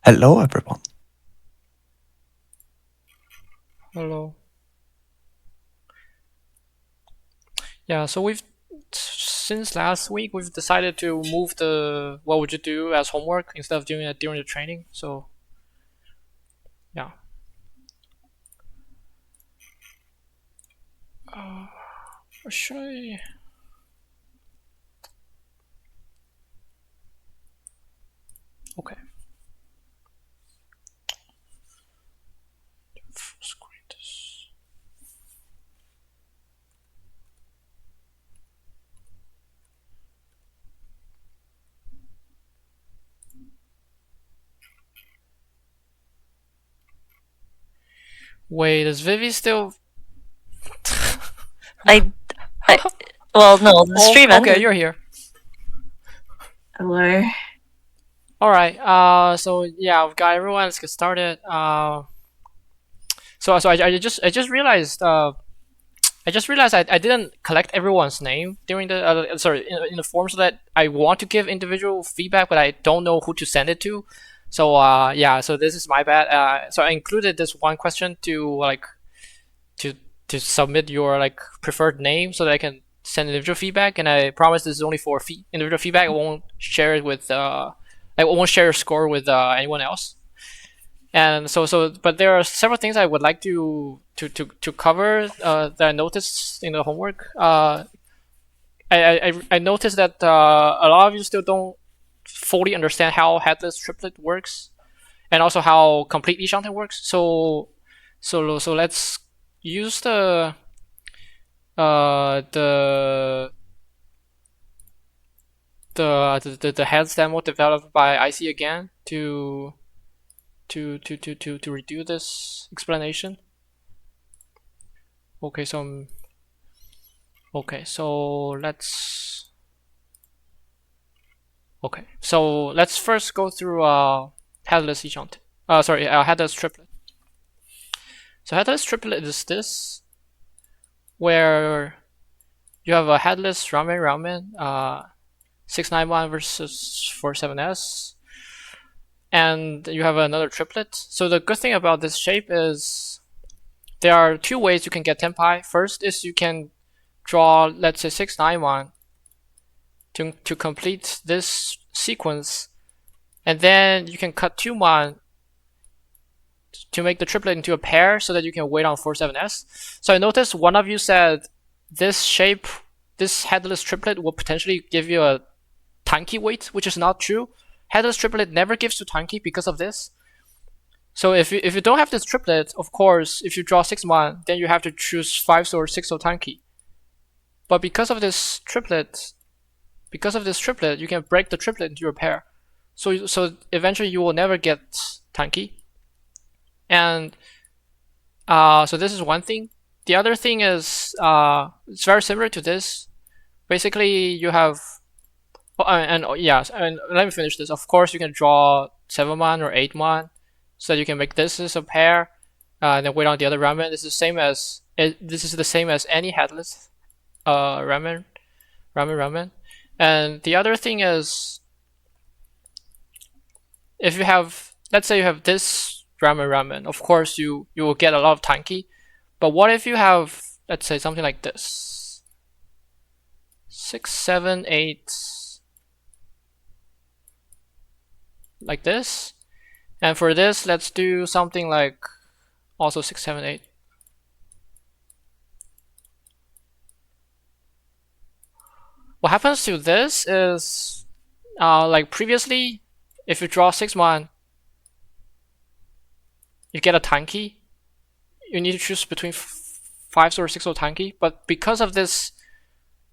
Hello, everyone. Hello. Yeah, so since last week we've decided to move the what would you do as homework instead of doing it during the training. So yeah. Should I? Okay. Wait, is Vivi still? Well, no, the stream ended. Okay, you're here. Hello. All right. So yeah, we've got everyone. Let's get started. So I just realized. I just realized I didn't collect everyone's name during the in the form, so that I want to give individual feedback, but I don't know who to send it to. So yeah, so this is my bad. So I included this one question to to submit your preferred name so that I can send individual feedback, and I promise this is only for individual feedback. I won't share it with I won't share a score with anyone else. And but there are several things I would like to cover that I noticed in the homework. I noticed that a lot of you still don't fully understand how headless triplet works, and also how complete Shoten works. So let's use the heads demo developed by IC again to redo this explanation. Okay, so let's first go through headless Shoten. Headless triplet. So headless triplet is this, where you have a headless ramen 691 versus 47S, and you have another triplet. So the good thing about this shape is there are two ways you can get tenpai. First is you can draw, let's say, 691 to complete this sequence, and then you can cut 2-man to make the triplet into a pair so that you can wait on 47S. So I noticed one of you said this shape, this headless triplet, will potentially give you a tanki weight, which is not true. Headless triplet never gives you tanki because of this. So if you don't have this triplet, of course, if you draw 6-man, then you have to choose 5 or 6 tanki. But because of this triplet, you can break the triplet into a pair. So eventually you will never get tanki. And so this is one thing. The other thing is it's very similar to this. Basically, you have and let me finish this. Of course, you can draw 7-man or 8-man, so that you can make this as a pair, and then wait on the other ramen. This is the same as any headless ramen. And the other thing is, if you have, let's say you have this ramen, of course you will get a lot of tanki. But what if you have, let's say, something like this, 6, 7, 8, like this? And for this, let's do something like also 6, 7, 8. What happens to this is, like previously, if you draw 6-man, you get a tanki. You need to choose between 5 or 6 tanki. But because of this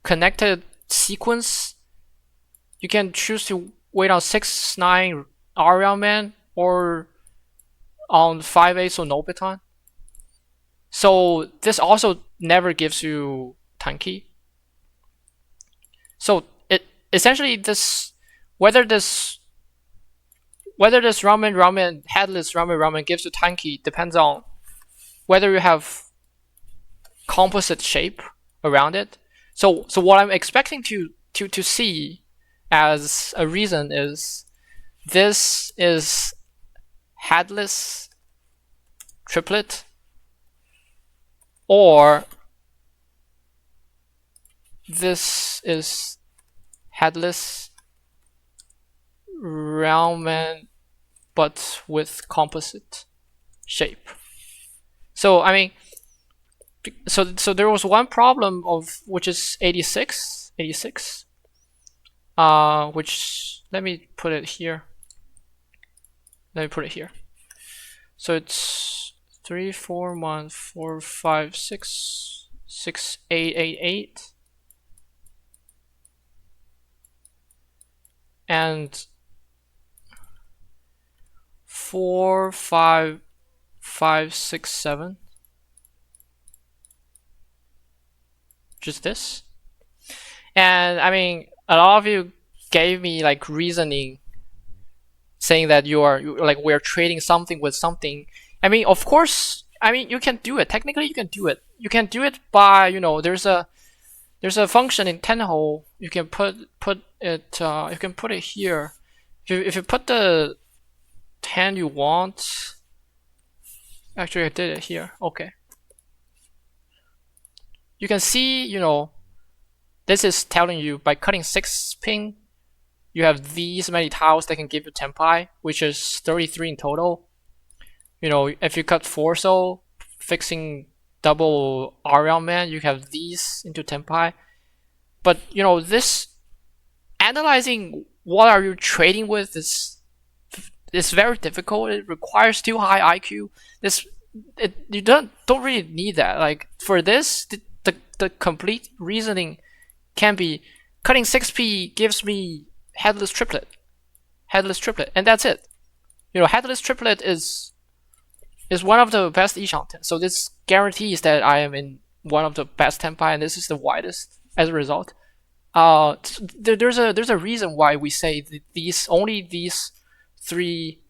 connected sequence, you can choose to wait on 6-9 ramen or on 5-8 Nobitan. So this also never gives you tanki. So it essentially whether this headless ramen gives you tanki depends on whether you have composite shape around it. So what I'm expecting to see as a reason is this is headless triplet, or this is headless ramen but with composite shape. So I mean, so there was one problem of which is 86, which let me put it here. So it's 3, 4, 1, 4, 5, 6, 6, 8, 8, 8, and 4, 5, 5, 6, 7. Just this. And I mean, a lot of you gave me like reasoning saying that we're trading something with something. I mean, of course, I mean, you can do it. Technically, you can do it. You can do it by, there's a function in Tenho. You can put it. You can put it here. If you put the hand you want. Actually, I did it here. Okay. You can see, this is telling you by cutting 6 pin, you have these many tiles that can give you tenpai, which is 33 in total. If you cut 4 so, fixing double Arion Man, you have these into tenpai. But this analyzing what are you trading with is very difficult. It requires too high IQ. You don't really need that. Like for this, the complete reasoning can be cutting 6p gives me headless triplet, and that's it. Headless triplet is one of the best Ishanten. So this guarantees that I am in one of the best tenpai, and this is the widest as a result. There's a reason why we say only these 3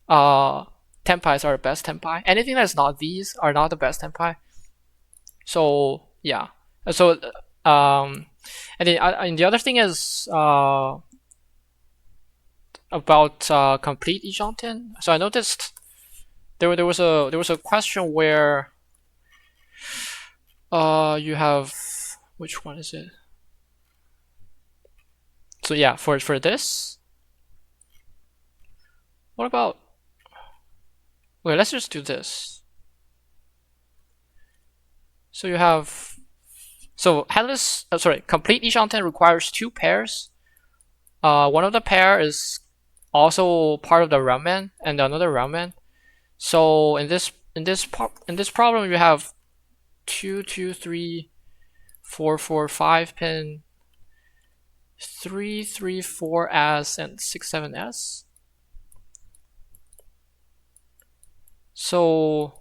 tenpais are the best tenpai. Anything that's not these are not the best tenpai. So yeah. So and the other thing is about complete Ishanten. So I noticed there was a question where you have, which one is it? So yeah, for this, what about, wait, let's just do this. So you have, complete Ishanten requires 2 pairs. One of the pair is also part of the ramen and another ramen. So in this problem you have 2, 2, 3, 4, 4, 5 pin, 3, 3, 4s and 6, 7s. So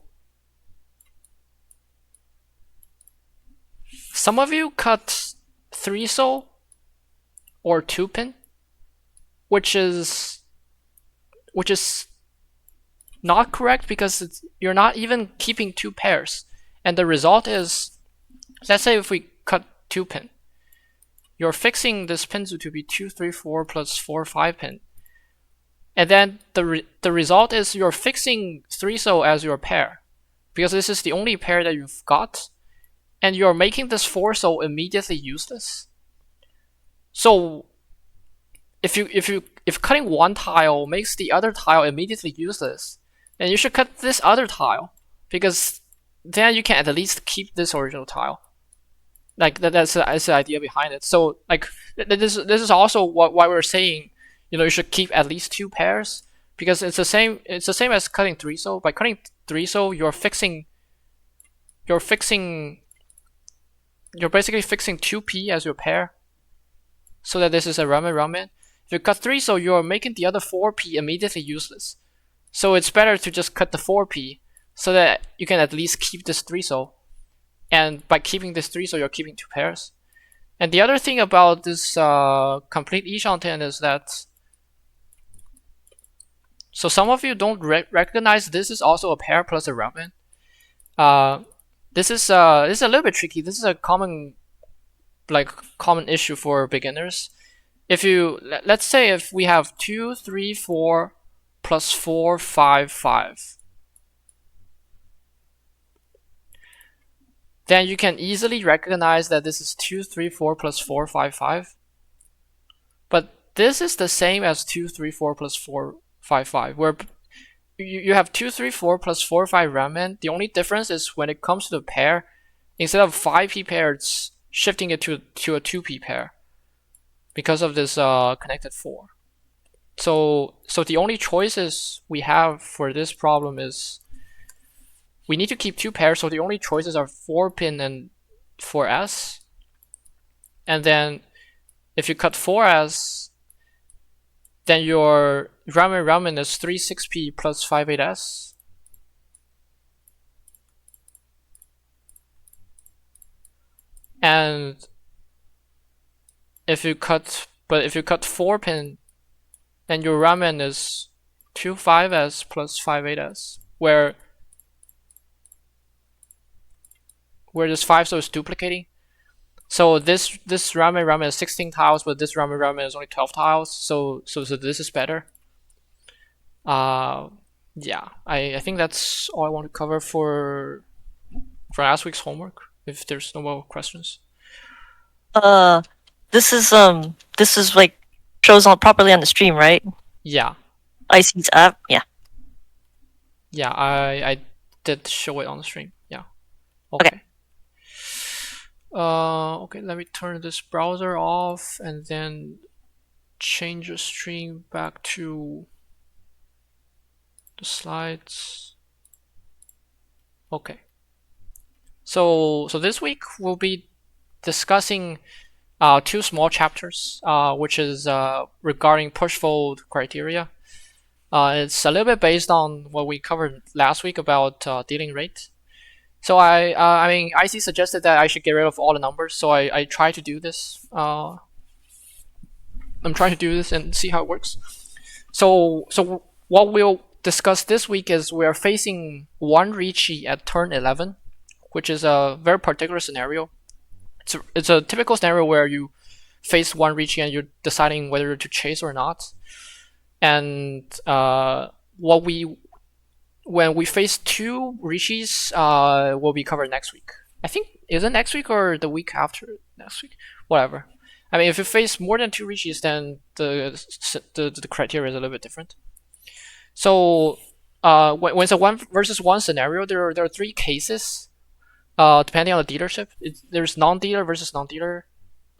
some of you cut 3 so or 2 pin, which is not correct because you're not even keeping 2 pairs, and the result is, let's say if we cut 2 pin, you're fixing this pinzu to be 2, 3, 4 plus 4, 5 pin, and then the result is you're fixing 3 so as your pair because this is the only pair that you've got, and you're making this 4 so immediately useless. So if cutting one tile makes the other tile immediately useless, then you should cut this other tile, because then you can at least keep this original tile. Like that's the idea behind it. So like this is also why we're saying you should keep at least 2 pairs, because it's the same as cutting 3 so. By cutting 3 so, you're basically fixing 2p as your pair, so that this is a ramen. If you cut 3 so, you're making the other 4p immediately useless. So it's better to just cut the 4p so that you can at least keep this 3 so. And by keeping this 3 so, you're keeping 2 pairs. And the other thing about this complete Ishanten is that, so some of you don't recognize this is also a pair plus a ramen. This is a little bit tricky. This is a common issue for beginners. If you, let's say if we have 2, 3, 4, plus 4, 5, 5. Then you can easily recognize that this is 2, 3, 4 plus 4, 5, 5. But this is the same as 2, 3, 4 plus 4, 5, 5, where you have 2, 3, 4 plus 4, 5 ramen. The only difference is when it comes to the pair, instead of 5p pair, it's shifting it to a 2p pair because of this connected 4. So the only choices we have for this problem is we need to keep 2 pairs, so the only choices are 4-pin and 4s. And then if you cut 4s, then your ramen is 3, 6p plus 5, 8s. And if you cut 4-pin, then your ramen is 2, 5s plus 5, 8s, where this 5 so is duplicating. So this ramen is 16 tiles, but this ramen is only 12 tiles. So this is better. Yeah, I think that's all I want to cover for last week's homework. If there's no more questions. This is like shows on properly on the stream, right? Yeah. IC's app, yeah. Yeah, I did show it on the stream. Yeah. Okay. Okay, let me turn this browser off and then change the stream back to the slides. Okay. So this week we'll be discussing 2 small chapters, which is regarding push-fold criteria. It's a little bit based on what we covered last week about dealing rate. So I mean, IC suggested that I should get rid of all the numbers, so I try to do this. I'm trying to do this and see how it works. So what we'll discuss this week is we are facing 1 Riichi at turn 11, which is a very particular scenario. It's a typical scenario where you face 1 Riichi and you're deciding whether to chase or not. And when we face 2 Riichis, will be covered next week. I think, is it next week or the week after next week? Whatever. I mean, if you face more than 2 Riichis, then the criteria is a little bit different. So when it's a 1 versus 1 scenario, there are 3 cases, depending on the dealership. There's non-dealer versus non-dealer.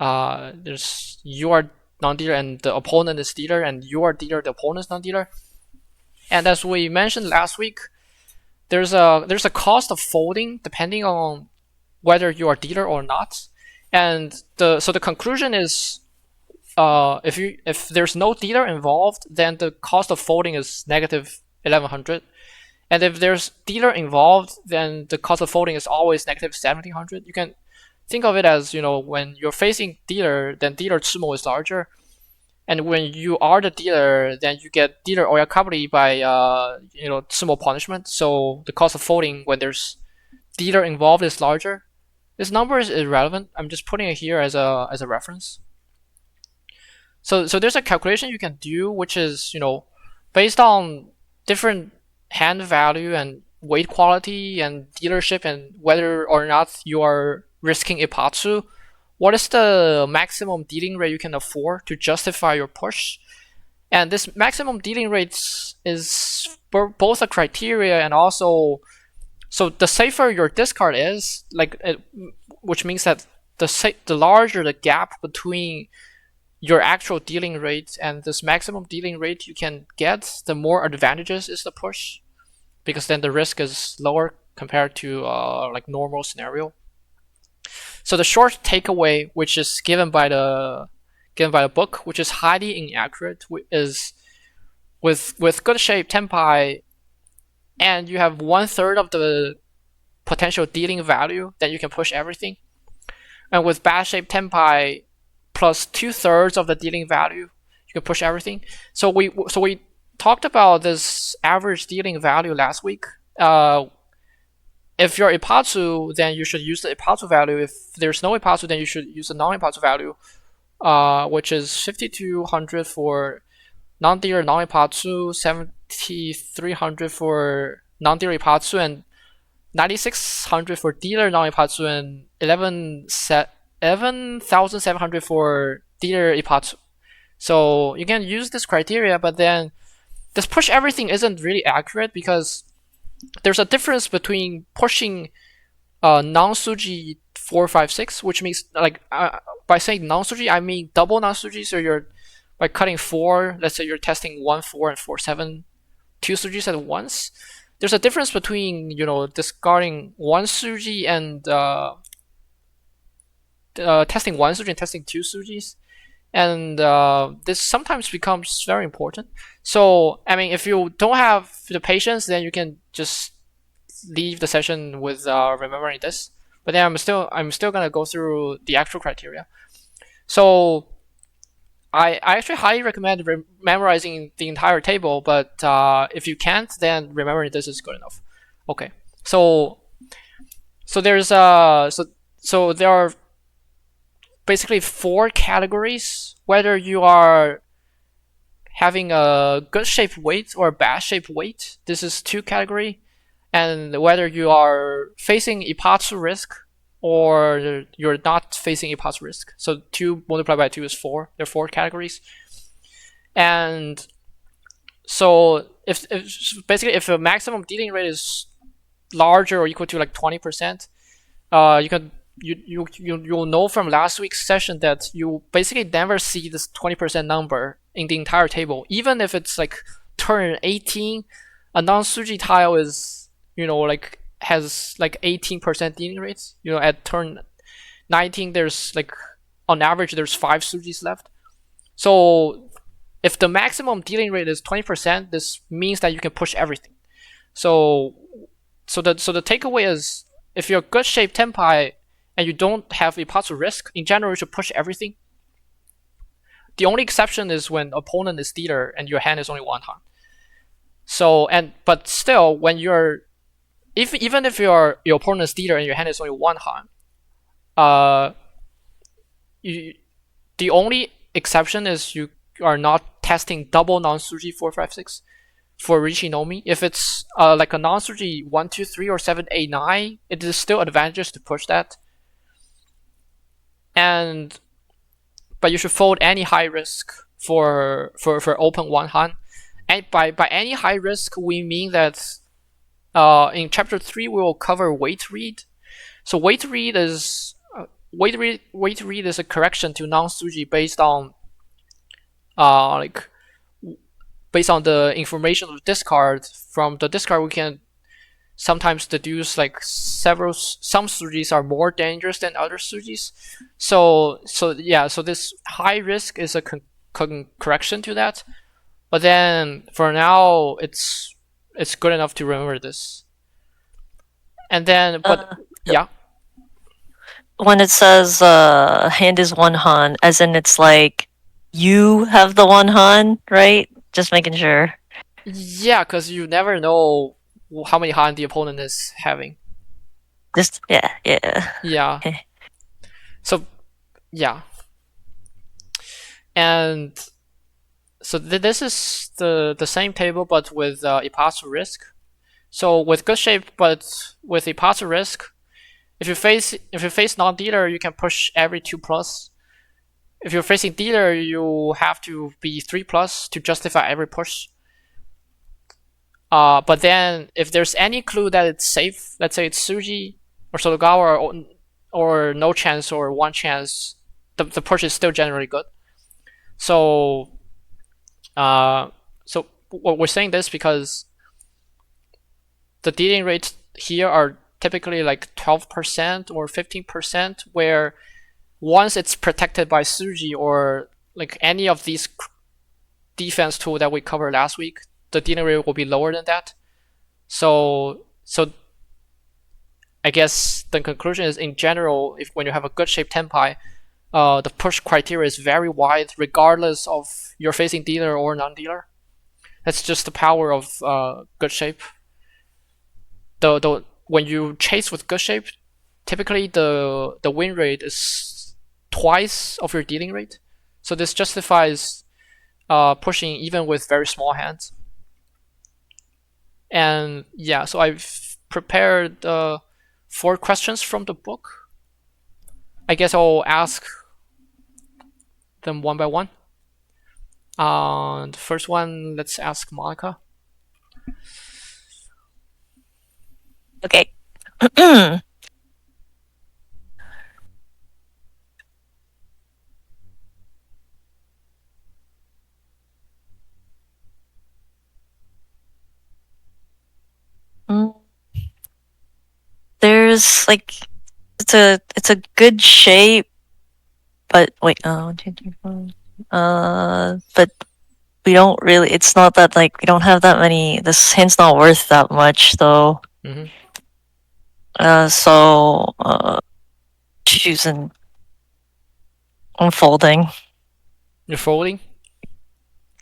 There's you are non-dealer and the opponent is dealer, and you are dealer, the opponent is non-dealer. And as we mentioned last week, there's a cost of folding depending on whether you are dealer or not. And so the conclusion is, if there's no dealer involved, then the cost of folding is negative 1100. And if there's dealer involved, then the cost of folding is always negative 1700. You can think of it as, when you're facing dealer, then dealer tsumo is larger. And when you are the dealer, then you get dealer oyakaburi by tsumo punishment. So the cost of folding when there's dealer involved is larger. This number is irrelevant. I'm just putting it here as a reference. So there's a calculation you can do, which is based on different hand value and weight quality and dealership and whether or not you are risking ipatsu. What is the maximum dealing rate you can afford to justify your push? And this maximum dealing rate is both a criteria and also, so the safer your discard is, which means that the larger the gap between your actual dealing rate and this maximum dealing rate you can get, the more advantageous is the push, because then the risk is lower compared to normal scenario. So the short takeaway, which is given by the book, which is highly inaccurate, is with good shape tenpai, and you have 1/3 of the potential dealing value, then you can push everything. And with bad shape tenpai plus 2/3 of the dealing value, you can push everything. So we talked about this average dealing value last week. If you're ipatsu, then you should use the ipatsu value. If there's no ipatsu, then you should use the non-ipatsu value, which is 5200 for non-dealer non-ipatsu, 9300 for non-dealer Ipatsu and 9600 for dealer non-Ipatsu and 11,700 for dealer Ipatsu. So you can use this criteria, but then this push everything isn't really accurate because there's a difference between pushing non-Suji 4, 5, 6, which means like by saying non-Suji, I mean double non-Suji. So you're by cutting 4, let's say you're testing 1, 4, and 4, 7, 2 Sujis at once. There's a difference between, you know, discarding 1 Suji and testing 1 Suji and testing 2 Sujis. And this sometimes becomes very important. So, I mean, if you don't have the patience, then you can just leave the session with remembering this. But then I'm still gonna go through the actual criteria. So I actually highly recommend memorizing the entire table, but if you can't, then remembering this is good enough. Okay, so there's so there are basically 4 categories, whether you are having a good shape weight or a bad shape weight. This is 2 category, and whether you are facing Ipatsu risk or you're not facing Ipatsu risk. So 2 multiplied by 2 is 4. There are 4 categories. And so if basically if a maximum dealing rate is larger or equal to like 20%, you'll know from last week's session that you basically never see this 20% number in the entire table. Even if it's like turn 18, a non-Suji tile is, you know, like has like 18% dealing rates. You know, at turn 19, there's like on average there's 5 Sujis left. So if the maximum dealing rate is 20%, this means that you can push everything. So the takeaway is, if you're good shape Tenpai and you don't have Ipatsu risk, in general you should push everything. The only exception is when opponent is dealer and your hand is only 1 han. So but still, when you're even if your opponent is dealer and your hand is only 1 han, the only exception is you are not testing double non-Suji 4, 5, 6 for Riichi Nomi. If it's like a non-Suji 1, 2, 3 or 7, 8, 9, it is still advantageous to push that. But you should fold any high risk for open 1 han. And by any high risk, we mean that in chapter 3 we will cover weight read. So weight read is a correction to non-Suji based on based on the information of the discard. From the discard we can sometimes deduce like some Sujis are more dangerous than other Sujis. So this high risk is a correction to that. But then for now it's good enough to remember this. And then yeah. When it says hand is 1 han, as in it's like you have the 1 han, right? Just making sure. Yeah, because you never know how many han the opponent is having. Just yeah. Okay. So yeah. And so this is the same table but with Ipatsu risk. So with good shape but with Ipatsu risk, if you face non-dealer, you can push every 2+. If you're facing dealer, you have to be 3+ to justify every push. But then if there's any clue that it's safe, let's say it's Suji or Sotogawa or no chance or 1 chance, the push is still generally good. So we're saying this because the dealing rates here are typically like 12% or 15%, where once it's protected by Suji or like any of these defense tool that we covered last week, the dealing rate will be lower than that. So I guess the conclusion is, in general, when you have a good shape Tenpai, the push criteria is very wide regardless of you're facing dealer or non-dealer. That's just the power of good shape. When you chase with good shape, typically the win rate is twice of your dealing rate. So this justifies pushing even with very small hands. And yeah, so I've prepared 4 questions from the book. I guess I'll ask them one by one. The first one, let's ask Monica. Okay. There's like it's a good shape, but wait, but we don't really. It's not that like we don't have that many. This hand's not worth that much though. So choosing unfolding. You're folding?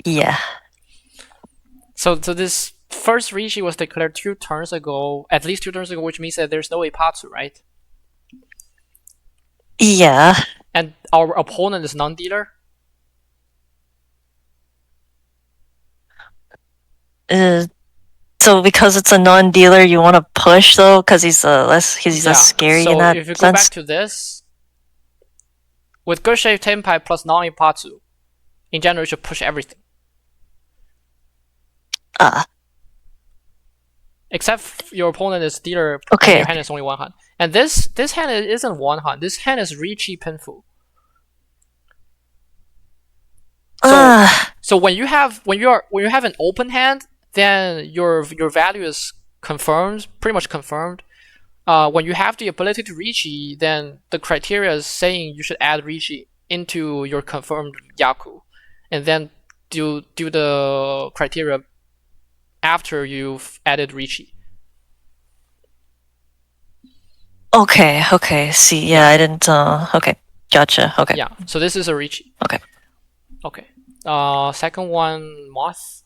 Yeah. So this first Riichi was declared 2 turns ago, at least 2 turns ago, which means that there's no Ipatsu, right? Yeah. And our opponent is non-dealer? So because it's a non-dealer, you want to push though, because he's less scary in that So if you go sense. back to this, with good shape Tenpai plus non-Ipatsu, in general you should push everything. Except your opponent is dealer, Okay. and your hand is only 1 hand. And this hand isn't 1 hand. This hand is Riichi Pinfu. So when you have an open hand, then your value is confirmed, pretty much confirmed. When you have the ability to Riichi, then the criteria is saying you should add Riichi into your confirmed Yaku, and then do the criteria after you've added Riichi. Okay. See, yeah, I didn't. Okay, gotcha. Okay. Yeah. So this is a Riichi. Okay. Okay. Second one, Moth.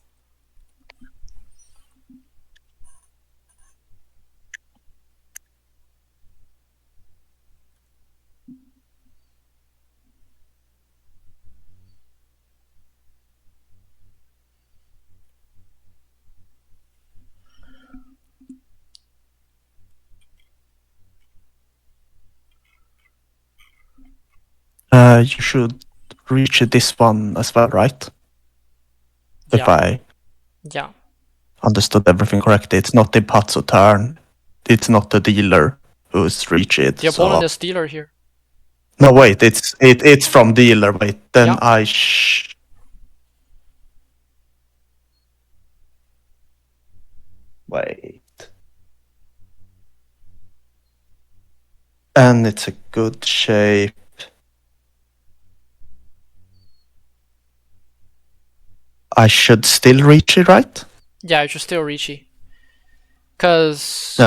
You should reach this one as well, right? If I understood everything correctly, it's not the Ipatsu turn. It's not the dealer who's reached it. The opponent is dealer here. No, wait, it's from dealer. Wait, then wait. And it's a good shape. I should still reach it, right? Yeah, you should still reach it. Because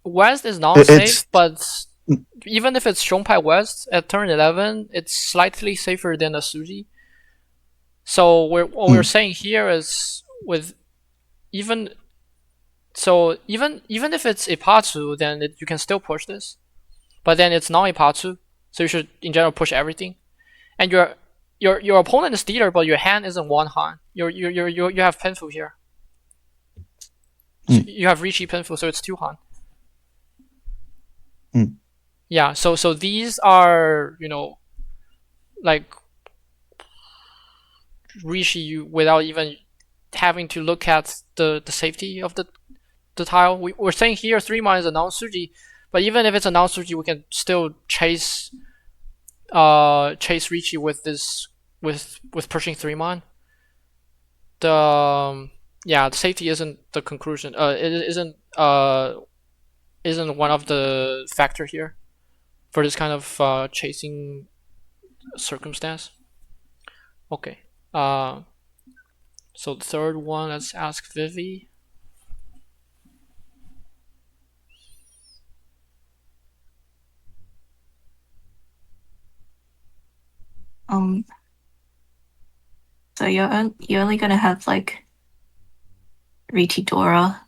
West is non-safe, but even if it's Shonpai West at turn 11, it's slightly safer than a Suji. So what we're saying here is even if it's Ipatsu, then you can still push this, but then it's non-Ipatsu, so you should in general push everything. And your opponent is dealer, but your hand isn't 1 hand. You have Pinfu here. So you have Riichi Pinfu, so it's 2 hand. Yeah, so these are, like Riichi without even having to look at the safety of the tile. We're saying here 3-man is a non-Suji, but even if it's a non-Suji, we can still chase Riichi with this with pushing 3-man. The safety isn't the conclusion. It isn't one of the factor here for this kind of chasing circumstance. Okay. So the third one, let's ask Vivi. So you're only gonna have like Riichi Dora.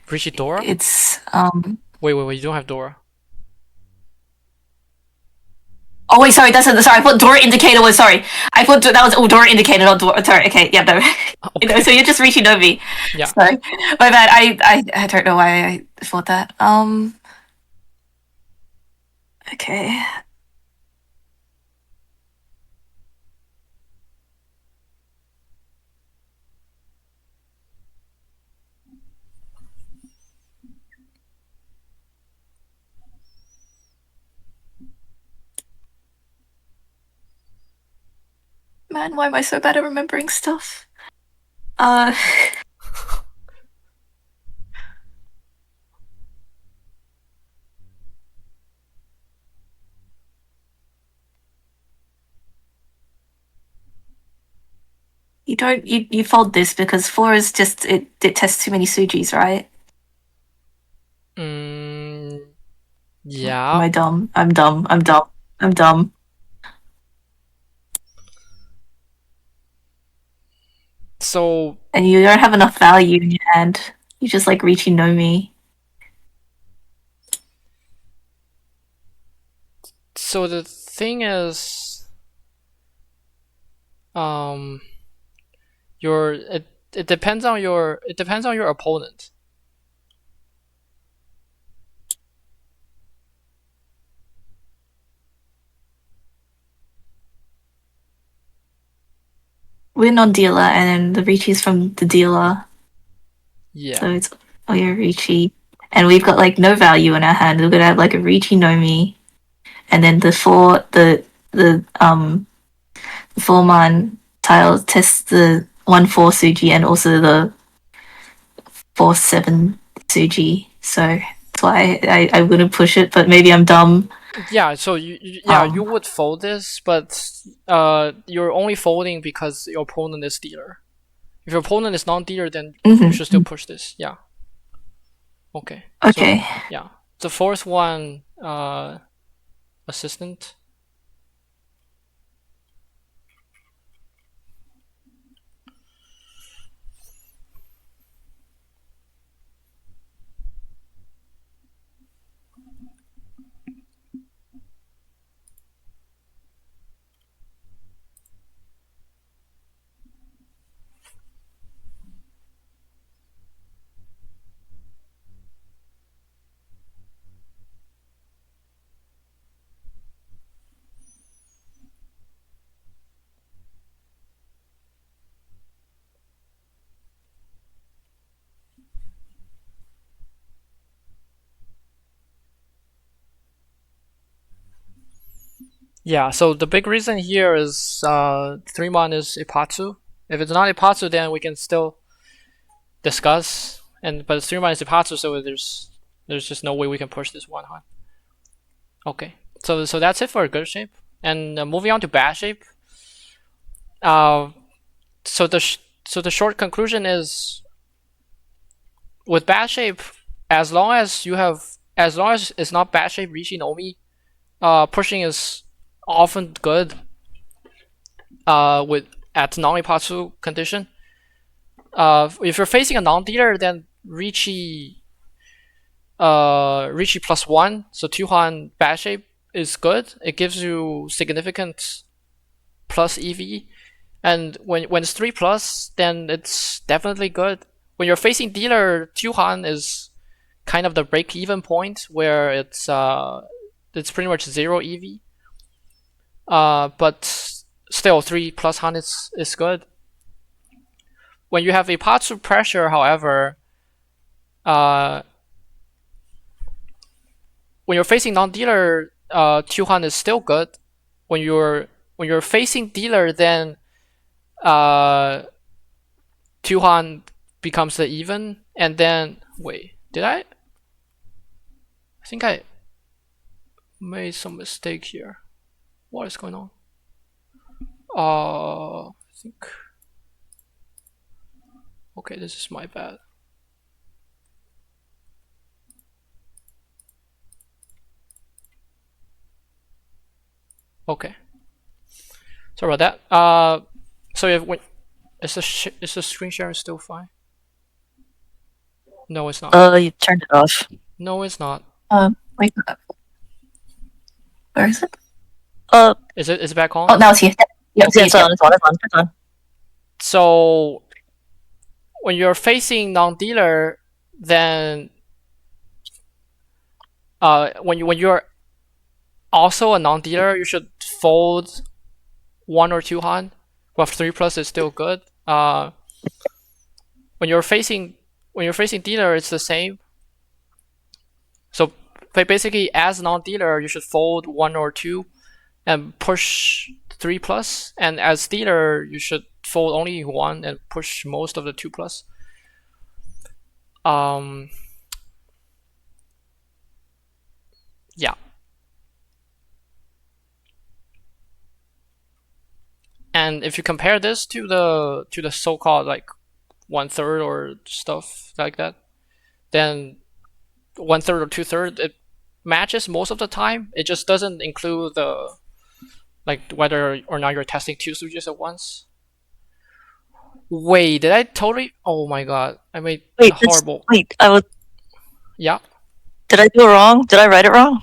Riichi Dora? It's Wait, you don't have Dora. Oh wait, sorry. Sorry. I thought Dora indicator was sorry. I thought that was Dora indicator, not Dora. Sorry. Okay. Yeah. No. Okay. No, so you're just Riichi Nomi. Yeah. Sorry. My bad. I don't know why I thought that. Okay. Man, why am I so bad at remembering stuff? You fold this because 4 is just it tests too many sujis, right? Yeah. Am I dumb? I'm dumb. So And you don't have enough value in your hand. You just like Riichi Nomi. so the thing is, it depends on your opponent. We're non-dealer, and then the Riichi's from the dealer. Yeah. So it's Oyo Riichi. And we've got like no value in our hand. We're gonna have like a Riichi Nomi. And then the 4-man tile tests the 1-4 Suji and also the 4-7 Suji. So that's why I wouldn't push it, but maybe I'm dumb. Yeah, so you would fold this, but you're only folding because your opponent is dealer. If your opponent is non-dealer, then you should still push this. Yeah. Okay. Okay. So, yeah. The fourth one, assistant. Yeah, so the big reason here is 3-man is Ipatsu. If it's not Ipatsu, then we can still discuss. But 3-man is Ipatsu, so there's just no way we can push this one, huh? Okay, so that's it for good shape. And moving on to bad shape. So the short conclusion is, with bad shape, as long as it's not bad shape Riichi Nomi, pushing is often good at non-Ipatsu condition. If you're facing a non-dealer, then Riichi +1, so 2-han bad shape is good. It gives you significant plus EV, and when it's 3+, then it's definitely good. When you're facing dealer, 2-han is kind of the break-even point where it's pretty much 0 EV. But still 3+ han is good. When you have Ipatsu pressure, however, when you're facing non-dealer, 2-han is still good. When you're facing dealer, then 2-han becomes the even, and then wait, did I think I made some mistake here. What is going on? I think. Okay, this is my bad. Okay. Sorry about that. So is the screen sharing still fine? No, it's not. You turned it off. No, it's not. Wait. Where is it? Is it back on? Oh, now it's here. Yep, Okay, It's on. It's on. So when you're facing non-dealer, then when you're also a non-dealer, you should fold 1 or 2 Han. Well, 3+ is still good. When you're facing dealer, it's the same. So basically, as non-dealer, you should fold 1 or 2 and push 3+. And as dealer, you should fold only 1 and push most of the 2+. Yeah. And if you compare this to the so-called like 1/3 or stuff like that, then 1/3 or 2/3 it matches most of the time. It just doesn't include the like whether or not you're testing 2 switches at once. Wait, did I totally? Oh my god, I made a horrible. Yeah. Did I do it wrong? Did I write it wrong?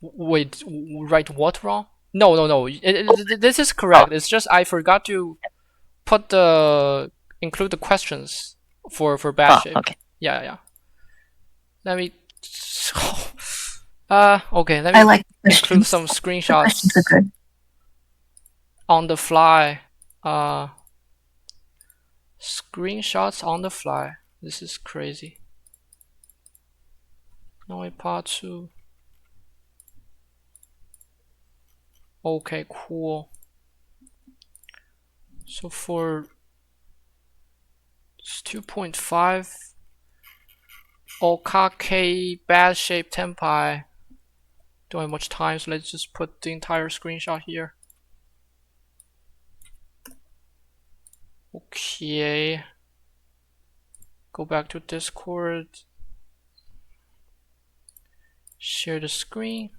Wait, write what wrong? No. This is correct. It's just I forgot to put include the questions for bad shape. Okay. Yeah. Let me. Okay. Let me I like include questions. some The screenshots questions are good. on the fly. Screenshots on the fly. This is crazy. No part 2. Okay, cool. So for 2.5 Okake bad shape Tenpai. Don't have much time, so let's just put the entire screenshot here. Okay. Go back to Discord. Share the screen.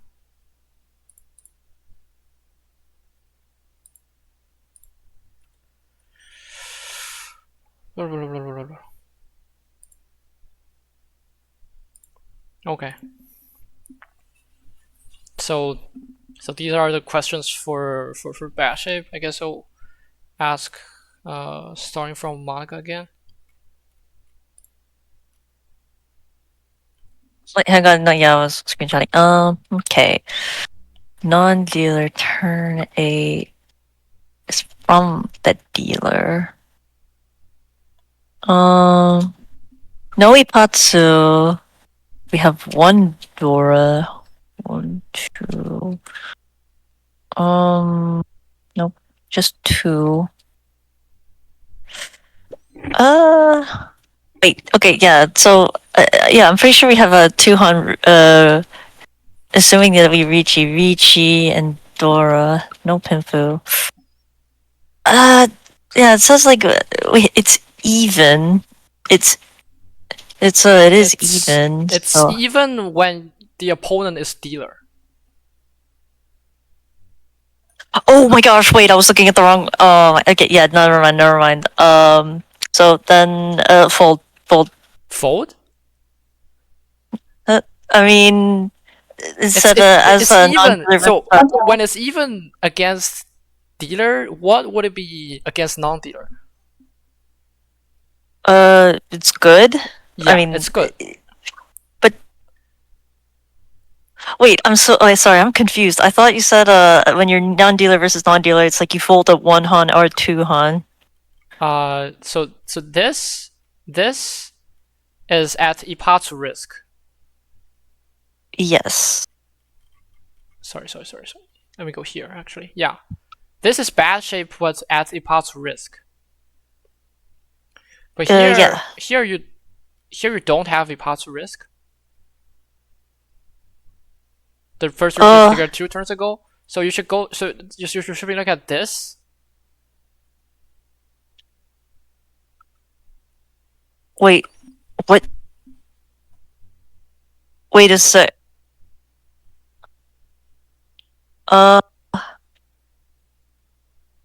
Okay. So these are the questions for bad shape. I guess I'll ask starting from Monica again. Wait, hang on. No, yeah, I was screenshotting. Okay. Non-dealer turn A is from the dealer. No Ipatsu. We have 1 Dora. 1, 2. Nope. Just 2. Wait. Okay. Yeah. So, yeah, I'm pretty sure we have a 200. Assuming that we Riichi and Dora. No Pinfu. Yeah. It says like it's even. It is even. It's so. even when the opponent is dealer. Oh my gosh! Wait, I was looking at the wrong. Okay. Yeah. Never mind. So then, fold. Fold? I mean, It's even. So when it's even against dealer, what would it be against non-dealer? It's good. Yeah, I mean, it's good. But wait, sorry, I'm confused. I thought you said when you're non-dealer versus non-dealer, it's like you fold a 1 Han or 2 Han. So this is at Ipatsu risk. Yes. Sorry. Let me go here, actually. Yeah. This is bad shape, but at Ipatsu risk. But here you don't have Ipatsu risk. The first figure 2 turns ago. So you should go. So you should be looking at this. Wait. What? Wait a sec.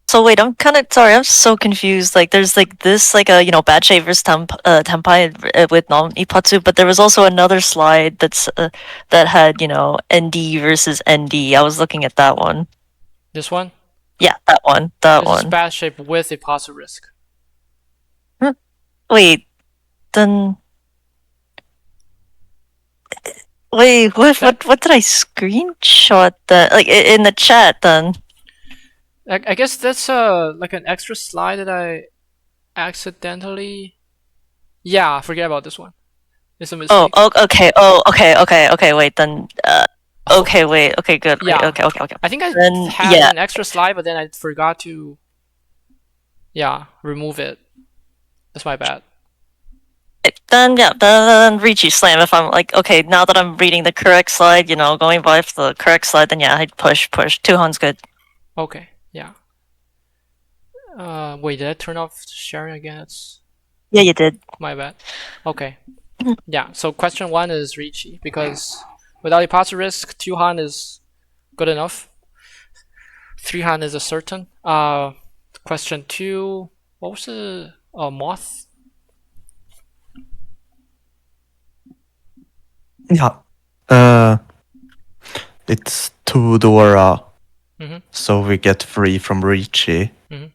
So So wait, I'm kind of sorry. I'm so confused. Like, there's like this, like a bad shape versus Tenpai with non-Ipatsu, but there was also another slide that had ND versus ND. I was looking at that one. This one? Yeah, that one. That This is one. bad shape with Ipatsu risk. Wait, then. Wait, what did I screenshot that? Like in the chat then? I guess that's like an extra slide that I accidentally. Yeah, forget about this one. It's a mistake. Okay. Okay. Wait, then. Okay. Wait. Okay. Good. Wait, Yeah. Okay. I think I Then, had yeah. an extra slide, but then I forgot to. Yeah, remove it. That's my bad. Then Riichi slam. If I'm like, okay, now that I'm reading the correct slide, going by the correct slide, then yeah, I'd push. 2-han's good. Okay. Yeah. Wait, did I turn off sharing again? It's Yeah, you did. my bad. Okay. Yeah. So question 1 is Riichi because without Ipatsu risk, 2-han is good enough. 3-han is a certain. Question 2. What was the moth? Yeah. It's 2 Dora. Mhm. So we get 3 from Riichi. Mhm.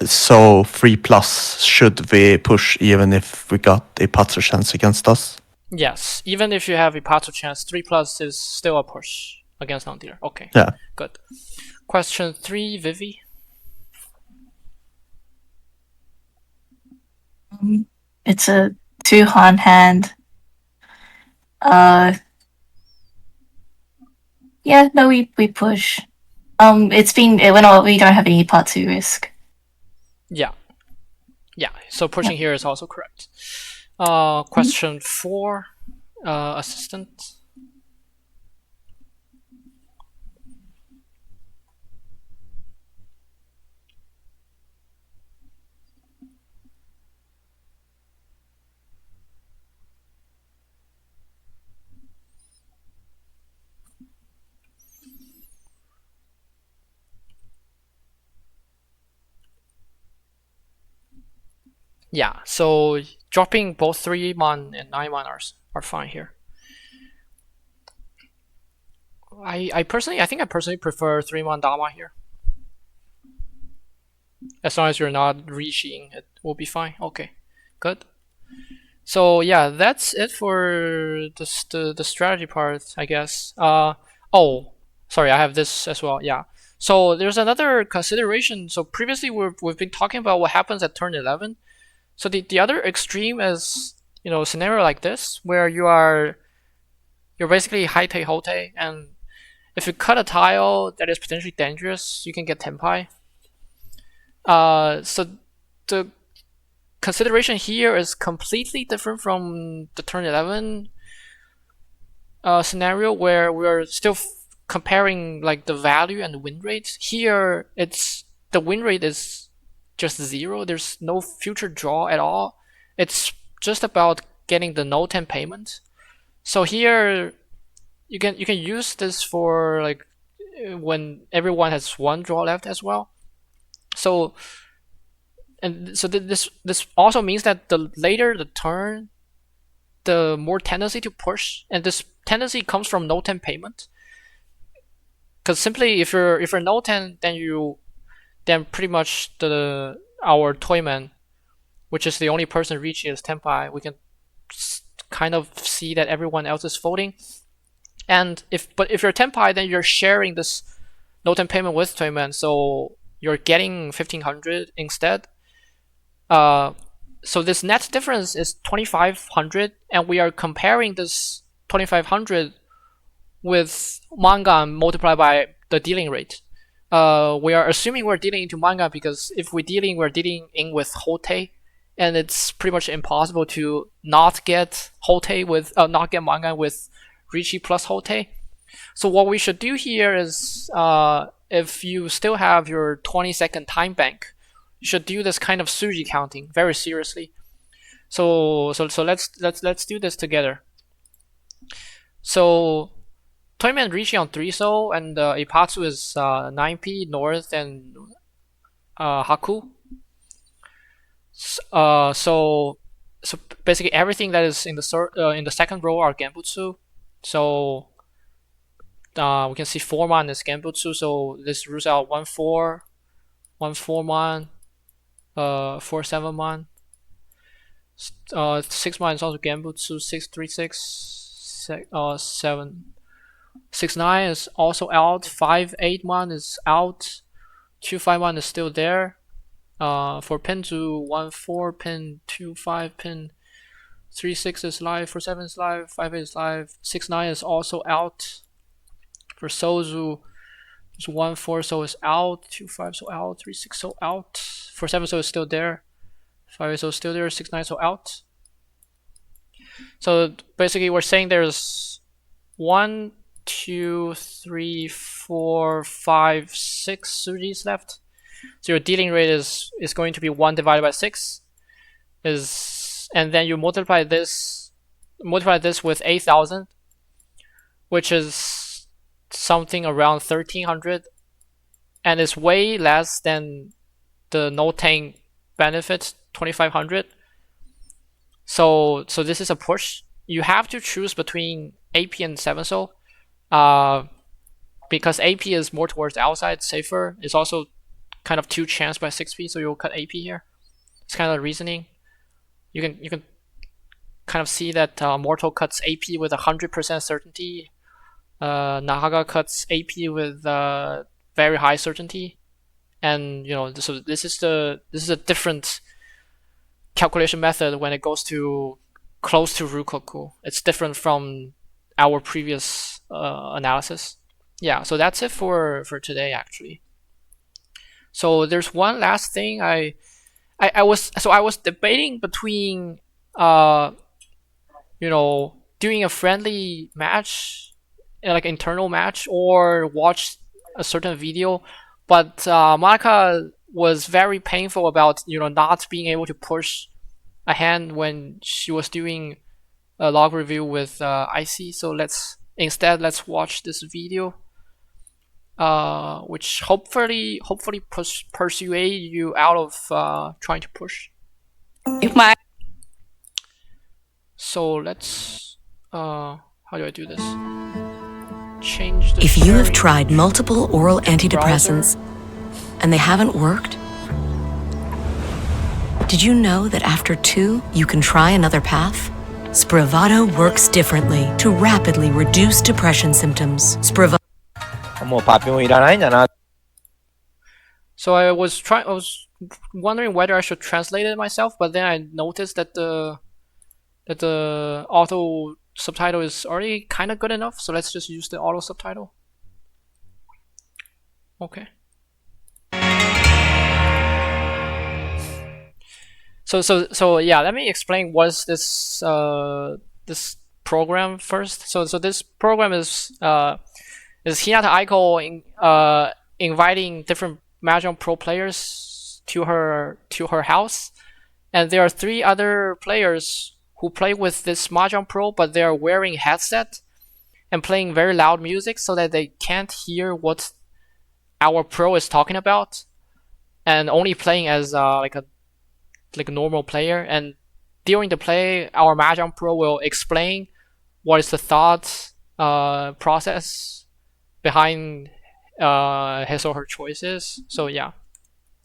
So 3+ should we push even if we got a Ipatsu chance against us? Yes. Even if you have Ipatsu chance, 3+ is still a push against non-dealer. Okay. Yeah. Good. Question 3, Vivi. It's a 2-han hand. Yeah, no, we push. We don't have any Ipatsu risk. Yeah. Yeah. So pushing here is also correct. Question 4, assistant. Yeah, so dropping both 3-man and 9-man are fine here. I think I personally prefer 3-man Dama here. As long as you're not reaching, it will be fine. Okay, good. So yeah, that's it for the strategy part, I guess. Oh, sorry, I have this as well. Yeah. So there's another consideration. So previously we've been talking about what happens at turn 11. So the other extreme is a scenario like this where you're basically high-tae hote, and if you cut a tile that is potentially dangerous, you can get tenpai. So the consideration here is completely different from the turn 11 scenario where we're still comparing like the value and the win rate. Here the win rate is just 0. There's no future draw at all. It's just about getting the no-10 payment. So here you can use this for like when everyone has 1 draw left as well. So this also means that the later the turn, the more tendency to push, and this tendency comes from no-10 payment. Because simply if you're no-10, then pretty much our Toyman, which is the only person reaching is tenpai, we can kind of see that everyone else is folding. And if you're tenpai, then you're sharing this no-10 payment with Toyman, so you're getting 1500 instead. So this net difference is 2500, and we are comparing this 2500 with manga multiplied by the dealing rate. We are assuming we're dealing into manga because if we're dealing in with hote, and it's pretty much impossible to not get hote with not get manga with Riichi plus hote. So what we should do here is if you still have your 20-second time bank, you should do this kind of suji counting very seriously. So let's do this together. So Toyman Riichi on 3-so, and Ipatsu is 9p, North, and Haku. So basically everything that is in the second row are Genbutsu. So we can see 4-man is Genbutsu, so this rules out 1-4, 1-4-man, 4-7-man. 6-man is also Genbutsu, 6-3-6, 7-6-9 is also out, 5-8-man is out, 2-5-man is still there. For pin to 1-4, pin 2-5, pin 3-6 is live, 4-7 is live, 5-8 is live, 6-9 is also out. For Sozu, it's 1-4, so is out, 2-5, so out, 3-6, so out, 4-7, so is still there, 5-8, so is still there, 6-9, so out. So basically, we're saying there's 1, 2, 3, 4, 5, 6 sujis left. So your dealing rate is going to be 1 divided by 6, and then you multiply this with 8,000, which is something around 1,300, and it's way less than the no-tank benefit 2,500. So this is a push. You have to choose between AP and 7-so, because AP is more towards the outside, safer. It's also kind of 2 chance by 6p, so you'll cut AP here. It's kind of the reasoning. You can kind of see that Mortal cuts AP with 100% certainty. Nahaga cuts AP with very high certainty, and so this is a different calculation method when it goes to close to Rukoku. It's different from our previous analysis. Yeah, so that's it for today actually. So there's one last thing I was debating between doing a friendly match, like internal match, or watch a certain video, but Monica was very painful about not being able to push a hand when she was doing a log review with IC. So let's watch this video, which hopefully persuade you out of trying to push. So let's how do I do this? Change the If you have sharing tried multiple oral antidepressants and they haven't worked, did you know that after 2, you can try another path? Spravato works differently to rapidly reduce depression symptoms.もうパピもいらないんだな。 So I was wondering whether I should translate it myself, but then I noticed that the auto subtitle is already kind of good enough, so let's just use the auto subtitle. Okay. So yeah, let me explain what's this this program first. So this program is Hinata Aiko inviting different Mahjong Pro players to her house, and there are 3 other players who play with this Mahjong Pro, but they are wearing headset and playing very loud music so that they can't hear what our pro is talking about, and only playing as like a normal player. And during the play, our Mahjong Pro will explain what is the thought process behind his or her choices. So yeah.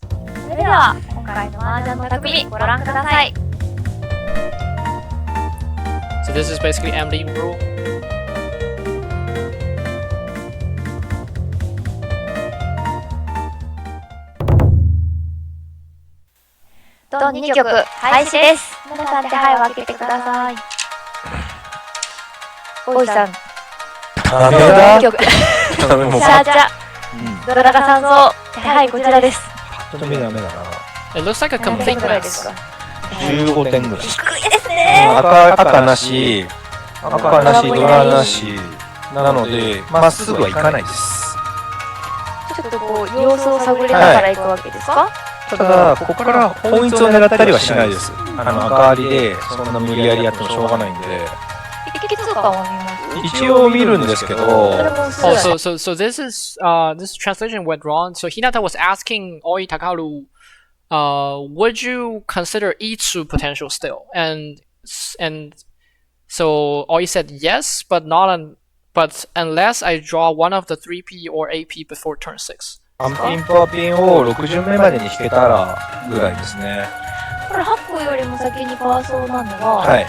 それでは今回の麻雀の匠ご覧ください。 So this is basically MD rule.と2曲開始です。皆さん手配を開けてください。大井さん。ダメだ。2曲。シャーチャ。ドラガさんの手配こちらです。ダメだな。 It looks like a complete ぐらいですか。 15点ぐらい。低いですね。赤なし、ドラなし、なので、まっすぐはいかないです。ちょっとこう様子を探りながら行くわけですか？ただ、ここから本一を狙ったりはしないです。赤割りで、そんな無理やりやってもしょうがないんで。一気通過は見ます？一応見るんですけど、それも薄い Oh, so this translation went wrong. So Hinata was asking Oi Takaharu, would you consider Itsu potential still? And so Oi said yes, but unless I draw one of the 3P or AP before turn 6. パンピンパーピンを6巡目までに引けたらぐらいですね。これ8個よりも先にパーソーなのは、はい。